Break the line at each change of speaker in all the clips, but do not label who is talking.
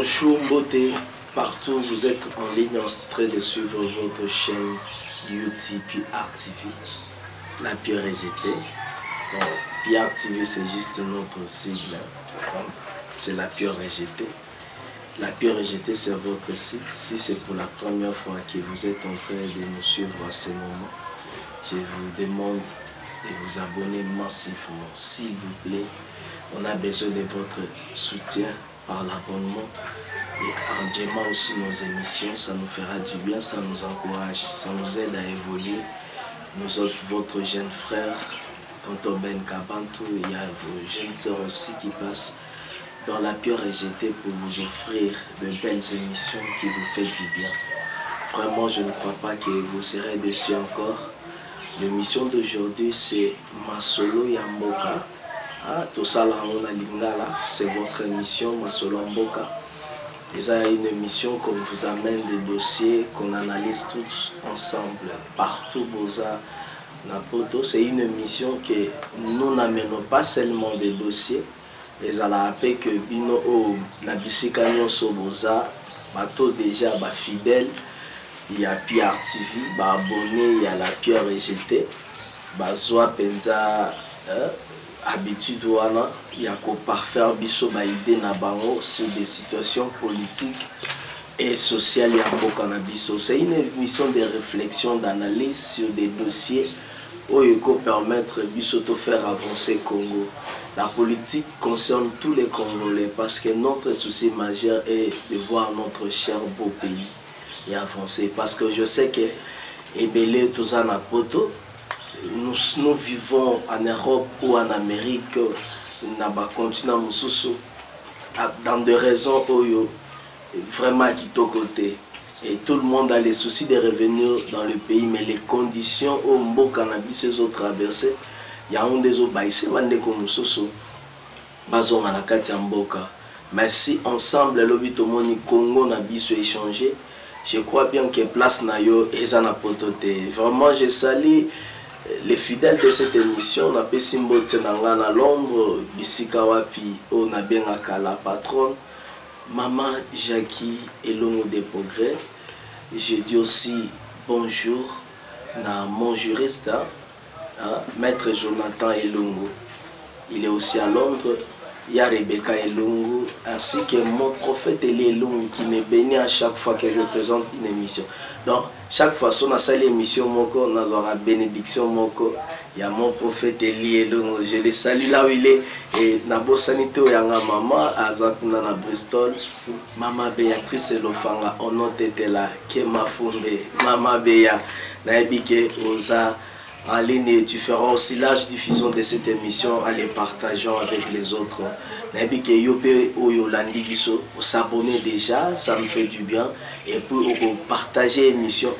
Bonjour beauté, partout où vous êtes en ligne en train de suivre votre chaîne YouTube PR-TV, la PRGT. Donc PR-TV c'est juste notre sigle, donc c'est la PRGT. La PRGT c'est votre site. Si c'est pour la première fois que vous êtes en train de nous suivre à ce moment, je vous demande de vous abonner massivement, s'il vous plaît. On a besoin de votre soutien par l'abonnement et en aimant aussi nos émissions, ça nous fera du bien, ça nous encourage, ça nous aide à évoluer. Nous autres, votre jeune frère, Tonton Ben Kabantou, il y a vos jeunes sœurs aussi qui passent dans la PRGT pour vous offrir de belles émissions qui vous font du bien. Vraiment, je ne crois pas que vous serez déçus encore. L'émission d'aujourd'hui, c'est Masolo Yamboka. Ah, tout ça là, on a Lingala, c'est votre émission Masolo Mboka. Et ça, une émission qu'on vous amène des dossiers qu'on analyse tous ensemble, partout Boza, Napoto. C'est une émission que nous n'amenons pas seulement des dossiers, mais à la paix que Bino O Nabisikanyo Soboza, bateau déjà fidèle, il y a PR-TV, abonné, il y a la PRGT, Bazoa Penza. Habitude wana ya ko parfaire biso ba idée na bango sur des situations politiques et sociales ya mboka na biso. C'est une émission de réflexion, d'analyse sur des dossiers où il faut permettre biso de faire avancer Congo. La politique concerne tous les Congolais parce que notre souci majeur est de voir notre cher beau pays et avancer. Parce que je sais que Ebele Tozana Poto, nous vivons en Europe ou en Amérique, dans des raisons vraiment qui sont côté. Et tout le monde a les soucis de revenir dans le pays, mais les conditions où le cannabis sont traversées, il y a un des autres baissés, mais si ensemble, le Congo n'a pas échangé, je crois bien que place nayo et vraiment je salue les fidèles de cette émission. On a fait Simbo Tenangana Londres, Bisika Wapi, on a bien la patronne, Maman Jackie Elongo de Progrès. Je dis aussi bonjour à mon juriste, Maître Jonathan Elongo. Il est aussi à Londres. Il y a Rebecca Elongo, ainsi que mon prophète Eli Elongo qui me bénit à chaque fois que je présente une émission. Donc, chaque fois que je fais l'émission, on a la bénédiction. Il y a mon prophète Eli Elongo. Je le salue là où il est. Et Nabo Sanité, il y a maman, Azakuna na Bristol, Maman Béatrice Lofanga, on a été là, Kema Fumbe, Maman Béa, Naibike Oza. En ligne, tu feras aussi large diffusion de cette émission en les partageant avec les autres. S'abonner déjà, ça me fait du bien. Et puis partager l'émission.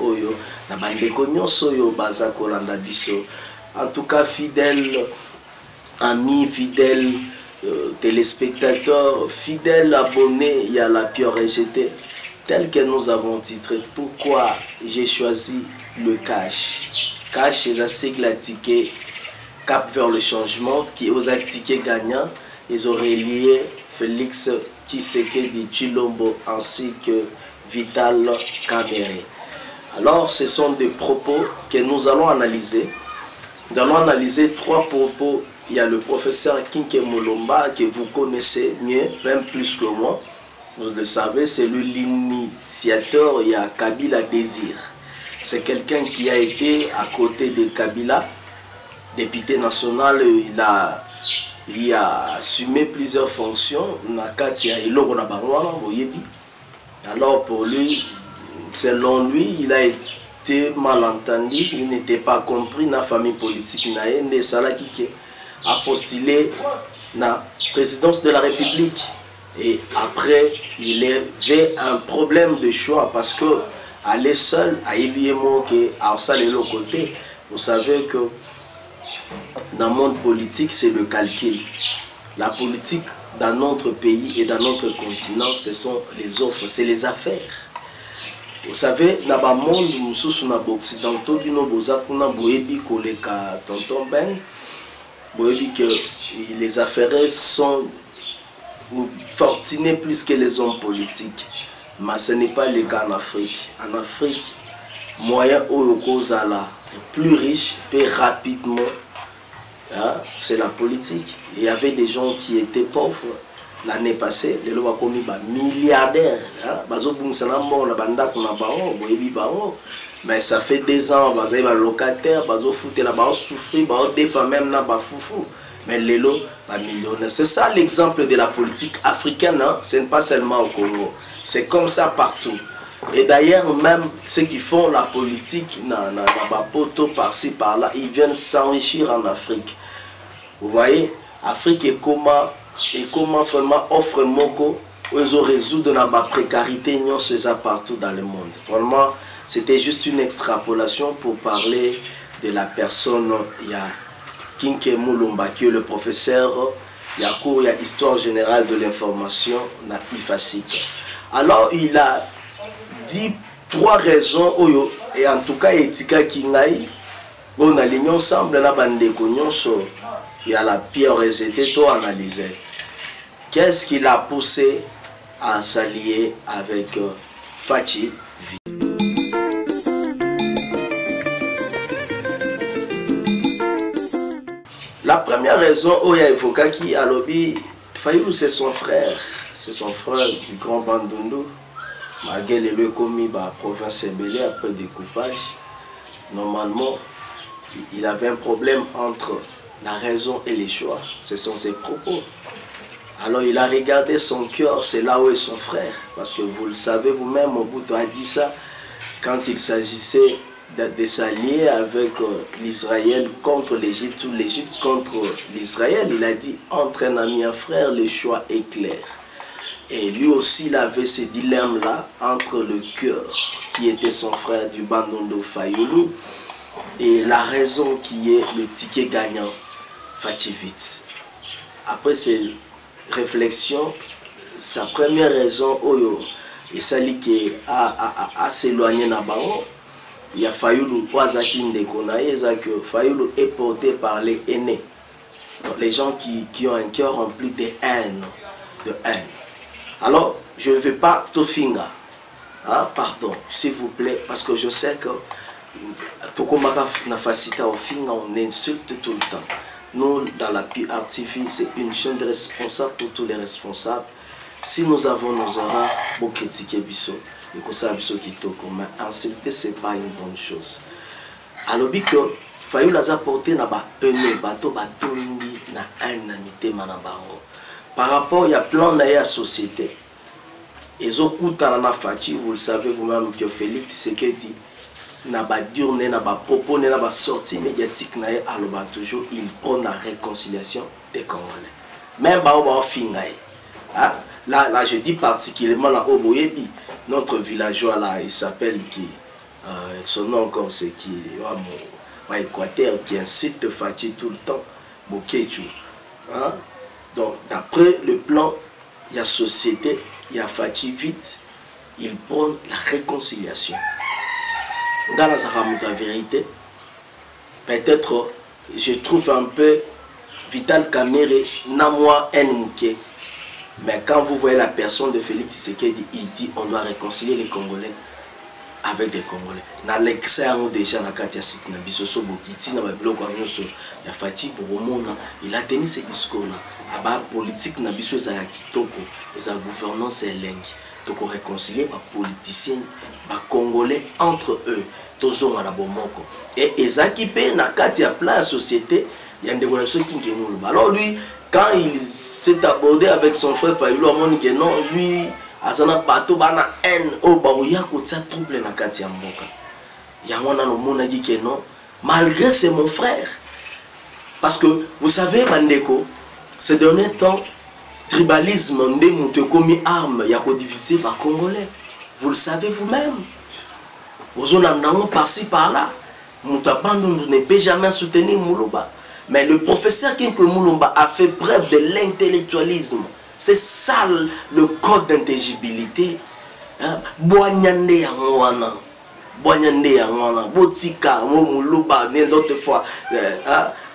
En tout cas, fidèles amis, fidèles téléspectateurs, fidèles abonnés, il y a la PRGT. Tel que nous avons titré, pourquoi j'ai choisi le cash. Cash est un sigle à ticket Cap vers le changement qui aux tickets gagnants. Ils auraient lié Félix Tshisekedi Tshilombo ainsi que Vital Kamerhe. Alors ce sont des propos que nous allons analyser. Nous allons analyser trois propos. Il y a le professeur Kinke Molomba que vous connaissez mieux, même plus que moi. Vous le savez, c'est l'initiateur, il y a Kabila Désir. C'est quelqu'un qui a été à côté de Kabila, député national, il a assumé plusieurs fonctions. Alors pour lui, selon lui, il a été mal entendu, il n'était pas compris dans la famille politique. Il a postulé dans la présidence de la République. Et après, il avait un problème de choix parce que aller seul, à côté, vous savez que dans le monde politique, c'est le calcul. La politique dans notre pays et dans notre continent, ce sont les offres, c'est les affaires. Vous savez, dans le monde, nous sommes occidentaux, les affaires sont fortunés plus que les hommes politiques. Mais ce n'est pas le cas en Afrique. En Afrique, moyen où la plus riche, paie rapidement, hein, c'est la politique. Il y avait des gens qui étaient pauvres l'année passée, les lois commis milliardaires. Mais ça fait 2 ans, ils sont locataires, ils sont souffrir, des femmes même foufou. Mais les lots, pas millionnaires. C'est ça l'exemple de la politique africaine, hein? Ce n'est pas seulement au Congo. C'est comme ça partout. Et d'ailleurs, même ceux qui font la politique, poto par-ci, par-là, ils viennent s'enrichir en Afrique. Vous voyez, Afrique est comment vraiment offre Moko, ils ont résolu la précarité, non, c'est ça partout dans le monde. Vraiment, c'était juste une extrapolation pour parler de la personne. Il y a Kinke Mulumba, qui est le professeur, il y a cours, il y a histoire générale de l'information, na IFASIC. Alors, il a dit 3 raisons, et en tout cas, Etika Kingaï, on a l'union ensemble, la bande de il y a la pierre rejetée, tout analysé. Qu'est-ce qui l'a poussé à s'allier avec Fachi? La première raison, il y a évoqué qui a lobby, Fayulu c'est son frère du grand Bandundu. Malgré le commis la province Ebélé après découpage, normalement, il avait un problème entre la raison et les choix. Ce sont ses propos. Alors il a regardé son cœur, c'est là où est son frère. Parce que vous le savez vous-même, Mobutu a dit ça quand il s'agissait de s'allier avec l'Israël contre l'Égypte ou l'Égypte contre l'Israël. Il a dit entre un ami et un frère, le choix est clair. Et lui aussi, il avait ce dilemme-là entre le cœur, qui était son frère du Bandundu Fayulu, et la raison qui est le ticket gagnant, Fachivit. Après ces réflexions, sa première raison, et celle qui a s'éloigné d'Abango, il y a Fayulu, Fayulu est porté par les aînés, les gens qui ont un cœur rempli de haine. Alors, je ne vais pas tout finir. Ah, pardon, s'il vous plaît, parce que je sais que on insulte tout le temps. Nous, dans la PRTV, c'est une chaîne de responsables pour tous les responsables. Si nous avons nos erreurs, pour critiquer Bisso, et que ça Bisso qui toque, mais insulter, ce n'est pas une bonne chose. Alors, que Fayulu a porté na ba ene bato batondi na amité manabango. Par rapport, il y a plein de société. Et vous le savez vous-même que Félix Tshisekedi n'a pas durné, n'a pas proposé, n'a pas sorti médiatique, toujours il prend la réconciliation des Congolais. Même là, je dis particulièrement là au Boyebi, notre villageois là, il s'appelle qui, son nom encore c'est qui, Équateur, qui incite Fachi tout le temps, Bokechu. Hein? Donc, d'après le plan, il y a société, il y a Fachi vite, il prend la réconciliation. Dans la vérité, peut-être, je trouve un peu Vital Kamerhe, n'a moi un mouké. Mais quand vous voyez la personne de Félix Tshisekedi, il dit on doit réconcilier les Congolais avec des Congolais. Dans l'excès, déjà, il a tenu ce discours-là. La politique n'a pas la gouvernance est lingue. Donc réconcilier les politiciens, les Congolais entre eux. Et ils ont équipé dans la société, il y a des relations qui sont. Alors lui, quand il s'est abordé avec son frère Fayulu, il a dit non, lui, azana bato bana haine o baouya ko tsa trouble na kati ya mboka. Ya mwana no mona dit que non, malgré c'est mon frère. Parce que vous savez bandeko, ces derniers temps tribalisme ndé monte comme arme ya ko diviser par Congolais. Vous le savez vous-même. Vous en avez par-ci par-là. Moutabandu ne peut jamais soutenir Mulumba. Mais le professeur Kinke Mulumba a fait preuve de l'intellectualisme. C'est ça le code d'intelligibilité. Boanyande ya mwana. Boanyande Yangwana, Botika, Momuluba, l'autre fois,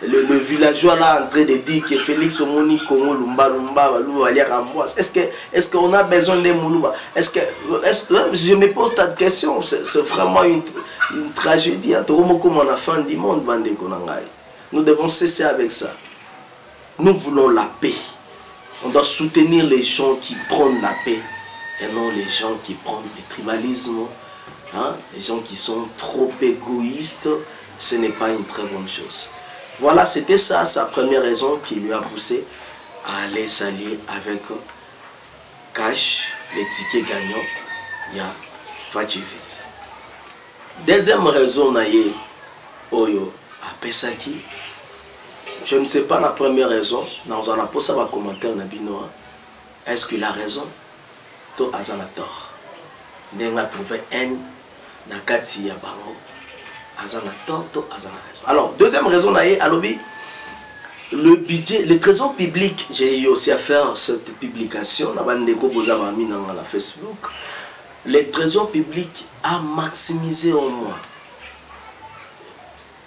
le villageois là en train de dire que Félix Omoni Kongo Lumba Lumba est-ce qu'on a besoin de Moulouba? Je me pose cette question, c'est vraiment une tragédie. Comme on a fin du monde, nous devons cesser avec ça. Nous voulons la paix. On doit soutenir les gens qui prennent la paix et non les gens qui prennent le tribalisme. Hein? Les gens qui sont trop égoïstes, ce n'est pas une très bonne chose. Voilà, c'était ça sa première raison qui lui a poussé à aller s'allier avec Cash, les tickets gagnants, il y a Fadjivit. Deuxième raison, naye Oyo à Pesaki. Je ne sais pas la première raison, dans un apport, ça va commenter en abinoa. Est-ce qu'il a raison? To azana tort. N'enga trouvé haine, nakati ya bango. Azana tort, to azana raison. Alors, deuxième raison, alobi, le budget, le trésor public, j'ai eu aussi à faire cette publication, la Facebook. Le trésor public a maximisé au moins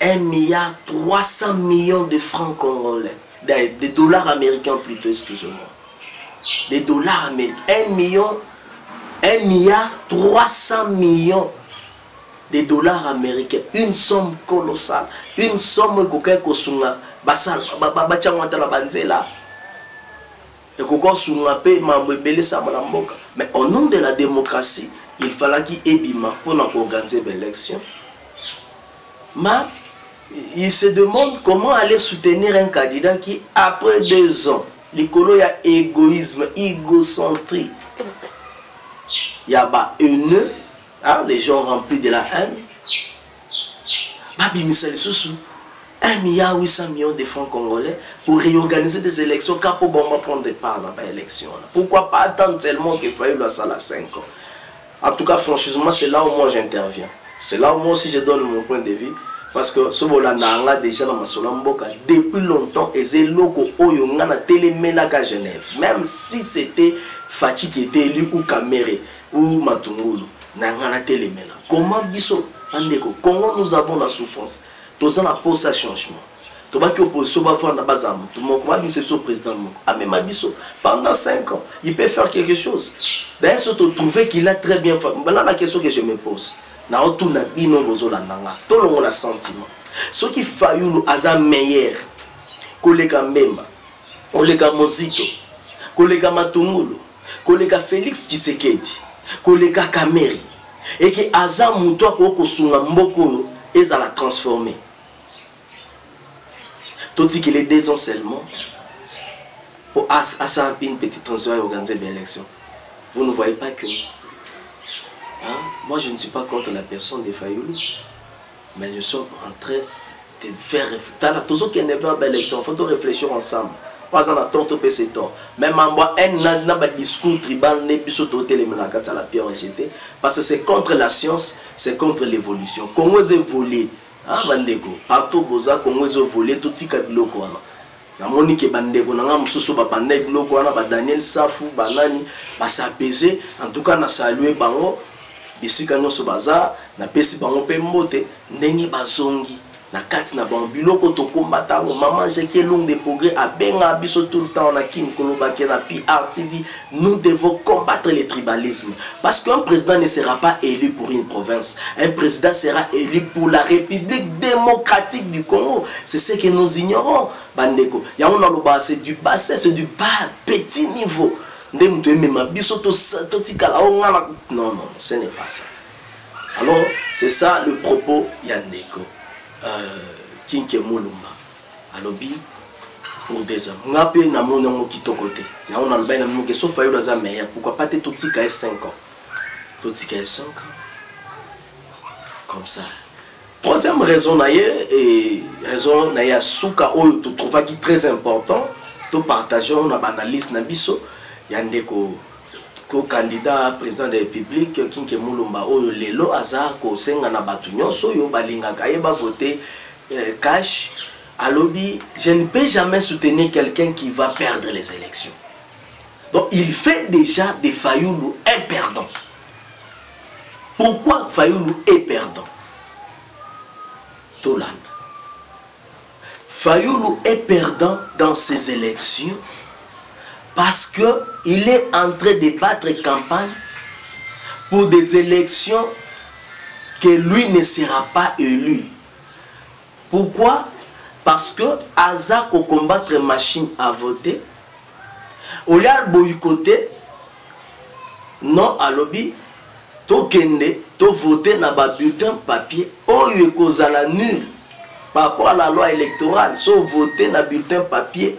1,3 milliard de francs congolais, des dollars américains plutôt, excusez-moi. Des dollars américains. 1,3 milliard de dollars américains. Une somme colossale. Une somme kosunga. Mais au nom de la démocratie, il fallait qu'il y ait bima pour organiser l'élection. Mais il se demande comment aller soutenir un candidat qui, après 2 ans, l'écolo y a égoïsme, égocentrie. Il y a pas haineux, hein, les gens remplis de la haine. Babi Michel Soussou, 1,8 milliard de francs congolais pour réorganiser des élections car pour prendre part dans l'élection. Pourquoi pas attendre tellement qu'il faille la salle à 5 ans? En tout cas, franchement, c'est là où moi j'interviens. C'est là où moi aussi je donne mon point de vue. Parce que ce Bolanda déjà dans ma solamboka depuis longtemps et c'est loko oyonga na téléménaga à Genève. Même si c'était Fachi qui était élu ou Kamere ou Matungulu, na téléménaga. Comment biso andeko? Comment nous avons la souffrance? Tous en a posé un changement. Tout va qui opposition va voir na bazam. Tout le monde va bien c'est président mo. Ah mais Mabiso pendant 5 ans, il peut faire quelque chose. D'ailleurs, surtout trouver qu'il a très bien fait. Maintenant la question que je me pose. Na otuna bino bozola nanga tolongo la sentiment ce qui Fayulu aza meilleur koleka Mbemba koleka Mozito koleka Matungulu koleka Félix Tshisekedi koleka Kameri et que aza muto ko sunga mboko ezala transformer toti que les 2 ans seulement pour asa une petite transition et organiser l'élection. Vous ne voyez pas que hein? Moi, je ne suis pas contre la personne de Fayulu, mais je suis en train de faire réfléchir. Tous ceux qui ne veulent pas l'élection, il faut réfléchir ensemble. Pas en attendant tout c'est tort. Même en moi, un discours tribal n'est plus sur la pierre rejetée, parce que c'est contre la science, c'est contre l'évolution. Comment vous évoluez, hein, Bandeko? Partout, Boza, comment vous évoluez, tout ce qui est bloqué. Na monique bandeko na mususu ba pandai biloko wana ba Daniel Safu banani ba s'apaiser en tout cas na saluer bango bisika nyonso baza na pesi bango pe mbote ndenge bazongi na kati na bango biloko to kombata maman j'ai que long de progrès a benga biso tout le temps na kin koloba ke na PRTV. Nous devons combattre le tribalisme parce qu'un président ne sera pas élu pour une province, un président sera élu pour la République démocratique du Congo. C'est ce que nous ignorons. Bandeko ya on a le bas, c'est du bas, c'est du bas petit niveau. Non, non, ce n'est pas ça. Alors, c'est ça le propos Yandeko. Kinke Moulumba. Alobi, pour des hommes. On a payé na mon qui to côté. On a le bain qui sauf Fayulu aza meilleur. Pourquoi pas tout si 5 ans? Tout si 5 ans. Comme ça. Troisième raison et raison naïe souka oyo to trouva qui très important. To partageons na analyse na biso. Yandeko ko candidat président de la République Kinke Moulumba oyo lelo aza ko senga na batu nyonso yo balingaka yeba voter cash alobi je ne peux jamais soutenir quelqu'un qui va perdre les élections. Donc il fait déjà de Fayulu un perdant. Pourquoi Fayulu est perdant? Tolanda. Fayulu est perdant dans ces élections parce qu'il est en train de battre campagne pour des élections que lui ne sera pas élu. Pourquoi? Parce que Azak au combattre machine à voter, au lieu de boycotter, non à lobby, to kende, to voter na ba bulletin papier, oyo kozala nul par rapport à la loi électorale, so voter na bulletin papier.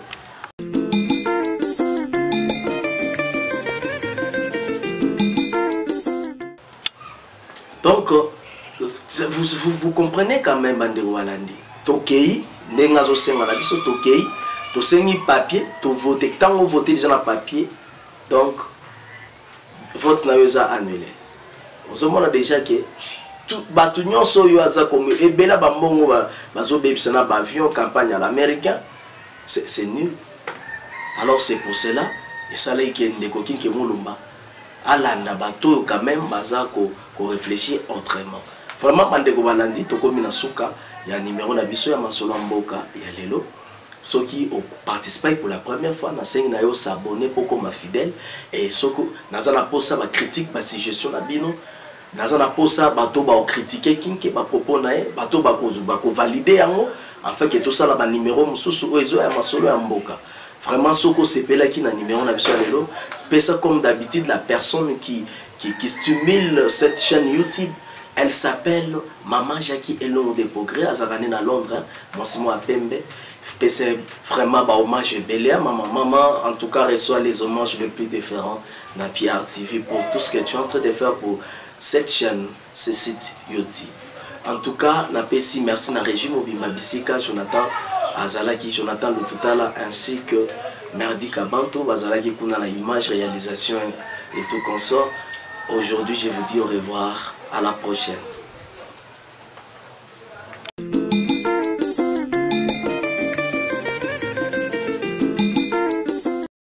Donc, vous comprenez quand même, Bande Walandi. Tokei, Nengazo Sengana biso Tokei, to sengi papier, to voter, tant on voter déjà na papier, donc, vote na yoza annulé. On a déjà que tout batunion so yo aza comme et bela bambongo bazo bebisana ba avion campagne à l'américain, c'est nul. Alors c'est pour cela et ça là qui ndeko kinke mulumba alanda bato quand même baza ko réfléchir autrement. Vraiment bandeko balandi to komi na suka ya numéro na biso ya masolo mboka ya lelo. Ceux qui ont participé pour la première fois, na sengi na yo s'abonner pour comme fidèle et ceux qui nazana posa ba critique ba suggestion na bino nazana posa bato ba critiquer kinke ba propos na e bato ba ko valider yango afin que tout ça la ba numéro mususu ozo ya masolo ya mboka. Vraiment soko sepela qui na numéro na biso lelo pesa comme d'habitude la personne qui stimule cette chaîne YouTube. Elle s'appelle Maman Jackie Elon de Progrès, à Zarane à Londres. Moi, c'est moi à Pembe. C'est vraiment un hommage belé à maman. Maman, en tout cas, reçoit les hommages les plus différents dans Pierre TV pour tout ce que tu es en train de faire pour cette chaîne, ce site YouTube. En tout cas, merci à Régime Obima Bissika, Jonathan Azalaki, Jonathan Le Toutala, ainsi que Merdi Kabanto, Azalaki Kuna, la image, réalisation et tout consort. Aujourd'hui, je vous dis au revoir. À la prochaine.